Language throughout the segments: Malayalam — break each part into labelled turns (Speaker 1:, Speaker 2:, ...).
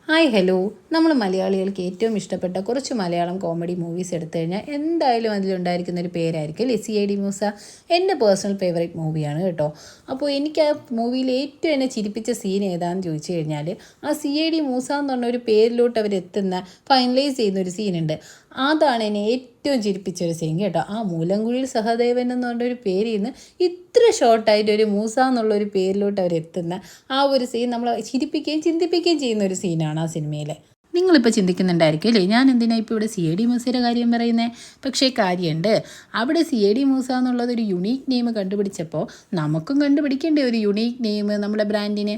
Speaker 1: Hi hello. നമ്മൾ മലയാളികൾക്ക് ഏറ്റവും ഇഷ്ടപ്പെട്ട കുറച്ച് മലയാളം കോമഡി മൂവീസ് എടുത്തു കഴിഞ്ഞാൽ എന്തായാലും അതിലുണ്ടായിരിക്കുന്ന ഒരു പേരായിരിക്കും CID മൂസ. എൻ്റെ പേഴ്സണൽ ഫേവറേറ്റ് മൂവിയാണ് കേട്ടോ. അപ്പോൾ എനിക്ക് ആ മൂവിയിൽ ഏറ്റവും എന്നെ ചിരിപ്പിച്ച സീൻ ഏതാണെന്ന് ചോദിച്ചു കഴിഞ്ഞാൽ ആ CID മൂസ എന്ന് പറഞ്ഞ ഒരു പേരിലോട്ട് അവരെത്തുന്ന ഫൈനലൈസ് ചെയ്യുന്ന ഒരു സീനുണ്ട്. അതാണ് എന്നെ ഏറ്റവും ചിരിപ്പിച്ചൊരു സീൻ കേട്ടോ. ആ മൂലംകുഴിയിൽ സഹദേവൻ എന്ന് പറഞ്ഞൊരു പേരിൽ നിന്ന് ഇത്ര ഷോർട്ടായിട്ട് ഒരു മൂസ എന്നുള്ളൊരു പേരിലോട്ട് അവരെത്തുന്ന ആ ഒരു സീൻ നമ്മളെ ചിരിപ്പിക്കുകയും ചിന്തിപ്പിക്കുകയും ചെയ്യുന്ന ഒരു സീനാണ് ആ സിനിമയിലെ. നിങ്ങളിപ്പോൾ ചിന്തിക്കുന്നുണ്ടായിരിക്കും അല്ലേ, ഞാൻ എന്തിനാണ് ഇപ്പോൾ ഇവിടെ CID മൂസയുടെ കാര്യം പറയുന്നത്? പക്ഷേ കാര്യമുണ്ട്. അവിടെ CID മൂസ എന്നുള്ളത് ഒരു യുണീക്ക് നെയിം കണ്ടുപിടിച്ചപ്പോൾ നമുക്കും കണ്ടുപിടിക്കേണ്ടേ ഒരു യുണീക്ക് നെയിം നമ്മുടെ ബ്രാൻഡിന്.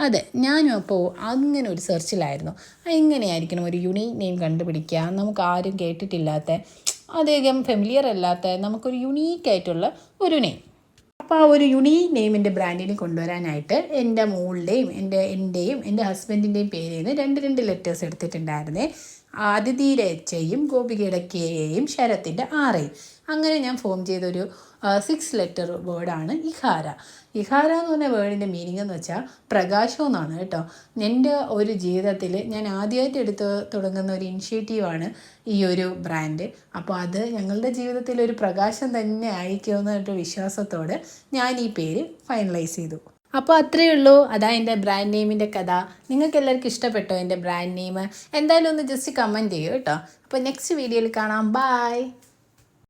Speaker 1: അതെ, ഞാനും അപ്പോൾ അങ്ങനെ ഒരു സെർച്ചിലായിരുന്നു. എങ്ങനെയായിരിക്കണം ഒരു യുണീക്ക് നെയിം കണ്ടുപിടിക്കുക, നമുക്ക് ആരും കേട്ടിട്ടില്ലാത്ത, അധികം ഫെമിലിയർ അല്ലാത്ത, നമുക്കൊരു യുണീക്കായിട്ടുള്ള ഒരു നെയിം. അപ്പോൾ ആ ഒരു യുണീക്ക് നെയിമിൻ്റെ ബ്രാൻഡിനെ കൊണ്ടുവരാനായിട്ട് എൻ്റെ മോളുടെയും എൻ്റെയും എൻ്റെ ഹസ്ബൻഡിൻ്റെയും പേരിൽ നിന്ന് രണ്ട് ലെറ്റേഴ്സ് എടുത്തിട്ടുണ്ടായിരുന്നേ. അതിഥിയുടെ HIയും ഗോപികയുടെ KAയും ശരത്തിൻ്റെ RAയും. അങ്ങനെ ഞാൻ ഫോം ചെയ്തൊരു 6 ലെറ്റർ വേർഡാണ് ഇഹാര. ഇഹാര എന്ന് പറഞ്ഞ വേർഡിൻ്റെ മീനിങ് എന്ന് വെച്ചാൽ പ്രകാശം എന്നാണ് കേട്ടോ. എൻ്റെ ഒരു ജീവിതത്തിൽ ഞാൻ ആദ്യമായിട്ട് തുടങ്ങുന്ന ഒരു ഇനിഷ്യേറ്റീവാണ് ഈ ഒരു ബ്രാൻഡ്. അപ്പോൾ അത് ഞങ്ങളുടെ ജീവിതത്തിൽ ഒരു പ്രകാശം തന്നെ ആയിരിക്കുമെന്നൊരു വിശ്വാസത്തോടെ ഞാൻ ഈ പേര് ഫൈനലൈസ് ചെയ്തു. അപ്പോൾ അത്രയേ ഉള്ളൂ. അതാ എൻ്റെ ബ്രാൻഡ് നെയിമിൻ്റെ കഥ. നിങ്ങൾക്ക് എല്ലാവർക്കും ഇഷ്ടപ്പെട്ടോ എൻ്റെ ബ്രാൻഡ് നെയിം? എന്തായാലും ഒന്ന് ജസ്റ്റ് കമൻറ്റ് ചെയ്യൂ കേട്ടോ. അപ്പോൾ നെക്സ്റ്റ് വീഡിയോയിൽ കാണാം. ബൈ.